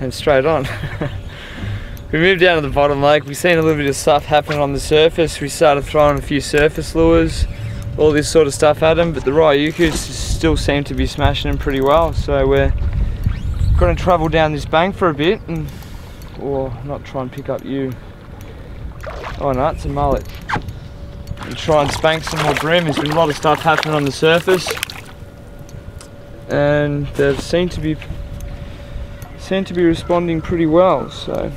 and straight on. We moved down to the bottom lake, we've seen a little bit of stuff happening on the surface. We started throwing a few surface lures, all this sort of stuff at them, but the Ryukus still seem to be smashing them pretty well. So we're going to travel down this bank for a bit, and, or not try and pick up you. Oh no, it's a mullet. And try and spank some more bream. There's been a lot of stuff happening on the surface, and they seem to be responding pretty well. So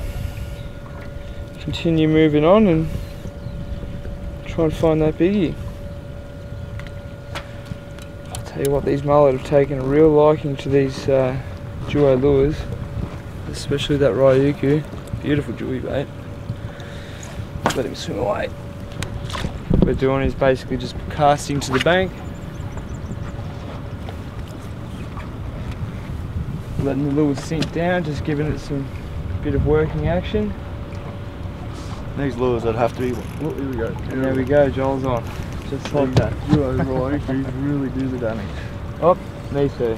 continue moving on and try and find that biggie. I'll tell you what, these mullet have taken a real liking to these Duo lures, especially that Ryuki. Beautiful Dewey bait. Let him swim away. What we're doing is basically just casting to the bank, letting the lure sink down, just giving it some bit of working action. These lures would have to be. Oh, here we go. And there we go, Joel's on. Just like that. Duo Ryuki really do the damage. Oh, me too.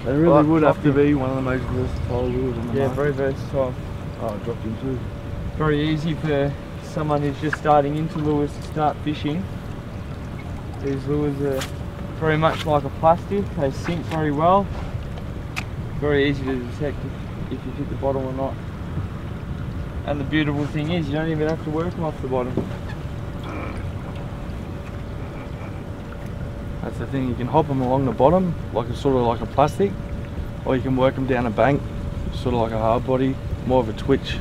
They really would have to be one of the most versatile lures on the Yeah, market. very versatile. Oh, it dropped in too. Very easy for someone who's just starting into lures to start fishing. These lures are very much like a plastic. They sink very well. Very easy to detect if you hit the bottom or not. And the beautiful thing is, you don't even have to work them off the bottom. That's the thing, you can hop them along the bottom, like a sort of like a plastic, or you can work them down a bank, sort of like a hard body, more of a twitch.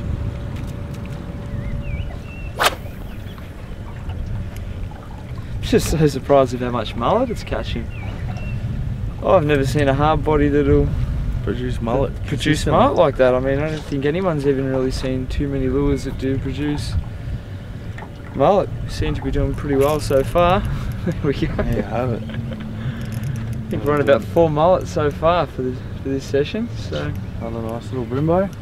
Just so surprised at how much mullet it's catching. Oh, I've never seen a hard body that'll Produce mullet. Produce mullet like that. I mean, I don't think anyone's even really seen too many lures that do produce mullet. We seem to be doing pretty well so far. There we go. There you have it. I think we're on about 4 mullets so far for this session. So another nice little brimbo.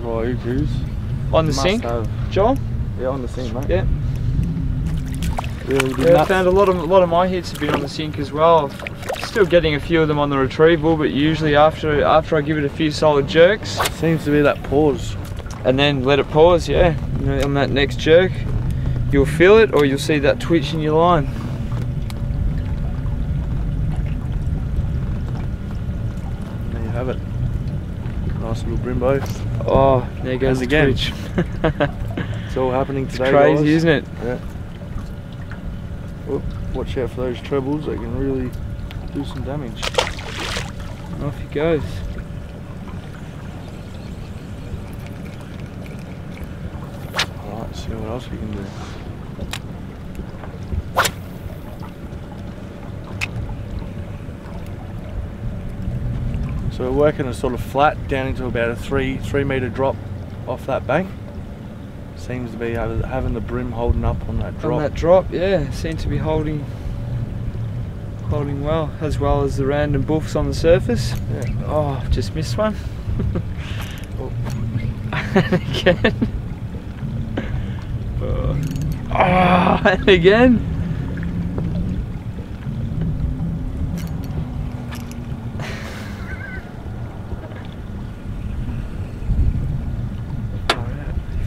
Ryukus. On the sink, Joel? Yeah, on the sink, mate. Yeah. Really Yeah, I found a lot of my hits have been on the sink as well. Still getting a few of them on the retrieval, but usually after I give it a few solid jerks. Seems to be that pause. And then let it pause, yeah. And on that next jerk, you'll feel it, or you'll see that twitch in your line. There you have it. Nice little brimbo. Oh, there goes the again. twitch. It's all happening today, It's crazy, guys. isn't it? Yeah. Oh, watch out for those trebles, they can really do some damage. Off he goes. Alright, see what else we can do. So we're working a sort of flat down into about a 3 metre drop off that bank. Seems to be having the brim holding up on that drop. On that drop, yeah, seems to be holding well as the random buffs on the surface. Yeah. Oh, I've just missed one. Oh. And again. Oh, and again.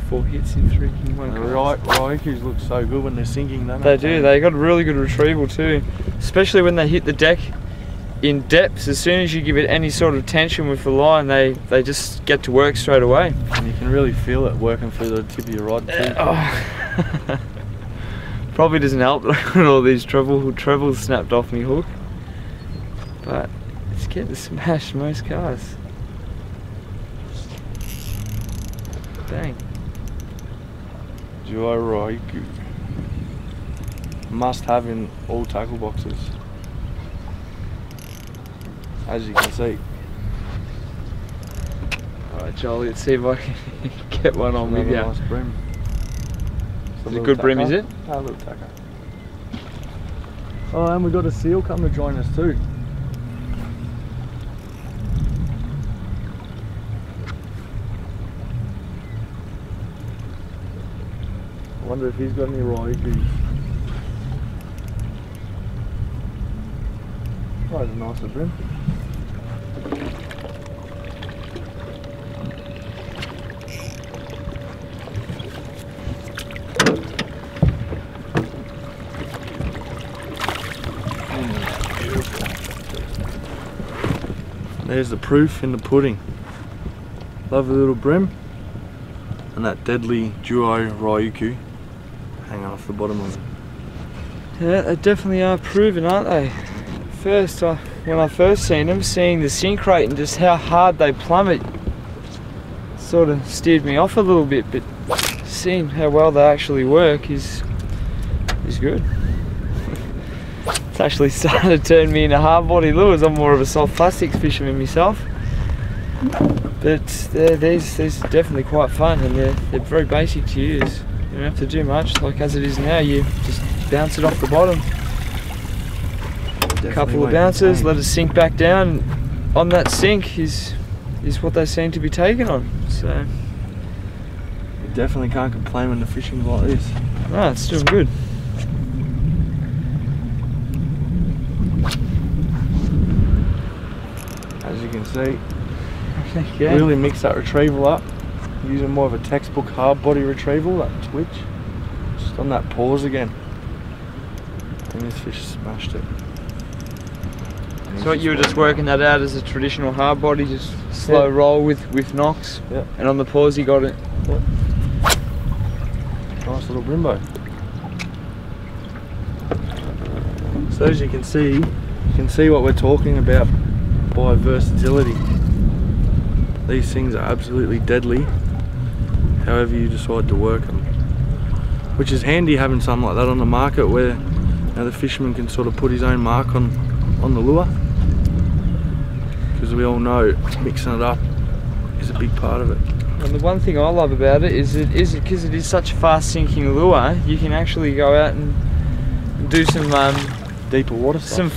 Four hits in freaking one. Ryukus look so good when they're sinking, don't They do. They got a really good retrieval too, especially when they hit the deck in depths. As soon as you give it any sort of tension with the line, they just get to work straight away. And you can really feel it working through the tip of your rod too. Oh. Probably doesn't help when all these trebles snapped off me hook, but it's getting smashed most casts. Dang. Duo Ryuki. Must have in all tackle boxes. As you can see. Alright, Joel, let's see if I can get one on with you. Nice brim. It's a good brim, is it? A little tacker. Oh, and we've got a seal come to join us too. I wonder if he's got any Ryukus. Probably a nicer brim. there's the proof in the pudding. Lovely little brim. And that deadly Duo Ryuki hanging off the bottom of it. Yeah, they definitely are proven, aren't they? First, when I first seen them, seeing the sink rate and just how hard they plummet sort of steered me off a little bit, but seeing how well they actually work is good. It's actually starting to turn me into hard body lures. I'm more of a soft plastics fisherman myself, but these are definitely quite fun, and they're very basic to use. You don't have to do much, like as it is now. You just bounce it off the bottom. A couple of bounces, let it sink back down. On that sink is what they seem to be taking on. So you definitely can't complain when the fishing's like this. No, it's doing good. As you can see, really mix that retrieval up. Using more of a textbook hard body retrieval, that twitch. Just on that pause again. And this fish smashed it. So you were just working that out as a traditional hard body, just slow roll with knocks. Yep. And on the pause you got it. Yep. Nice little brimbo. So as you can see what we're talking about by versatility. These things are absolutely deadly, however you decide to work them. Which is handy having something like that on the market where the fisherman can sort of put his own mark on the lure. Because we all know mixing it up is a big part of it. And the one thing I love about it is because it is such a fast sinking lure, you can actually go out and do some deeper water stuff.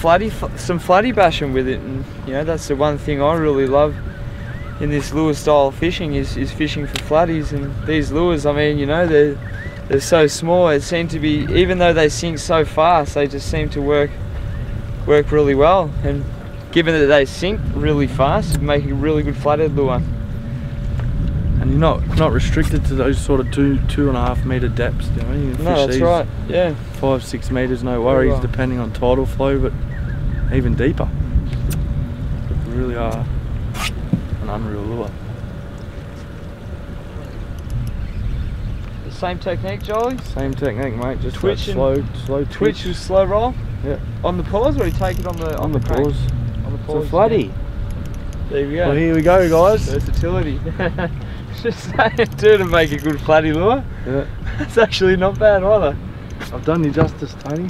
some flatty bashing with it, and you know that's the one thing I really love in this lure style of fishing is fishing for flatties. And these lures, I mean, you know, they're so small. It seems to be, even though they sink so fast, they just seem to work really well. And given that they sink really fast, it make a really good flathead lure. And you're not restricted to those sort of 2.5 metre depths, you know. You can No, fish that's these right. Yeah. 5-6 metres, no worries, depending on tidal flow, but even deeper. They really are an unreal lure. The same technique, Jolly? Same technique, mate. Just twitch that slow twitch with slow roll. Yeah. On the pause, or you take it on the crank? pause. On the pause. It's a flatty. Yeah. There we go. Well, here we go, guys. Versatility. Just saying, too, to make a good flatty lure. Yeah. It's actually not bad either. I've done you justice, Tony.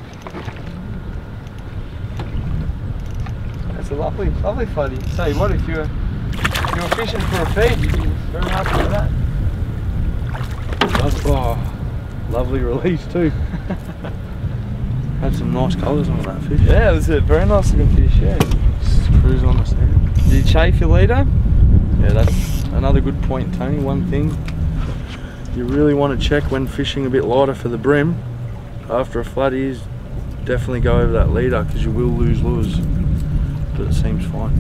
That's a lovely flatty. Tell you what, if you're fishing for a feed, you'd be very happy with that. Oh, lovely release too. Had some nice colours on that fish. Yeah, it was a very nice looking fish, yeah. Just cruising on the sand. Did you chafe your leader? Yeah, that's another good point, Tony. One thing you really want to check when fishing a bit lighter for the brim after a flatty is definitely go over that leader, because you will lose lures, but it seems fine.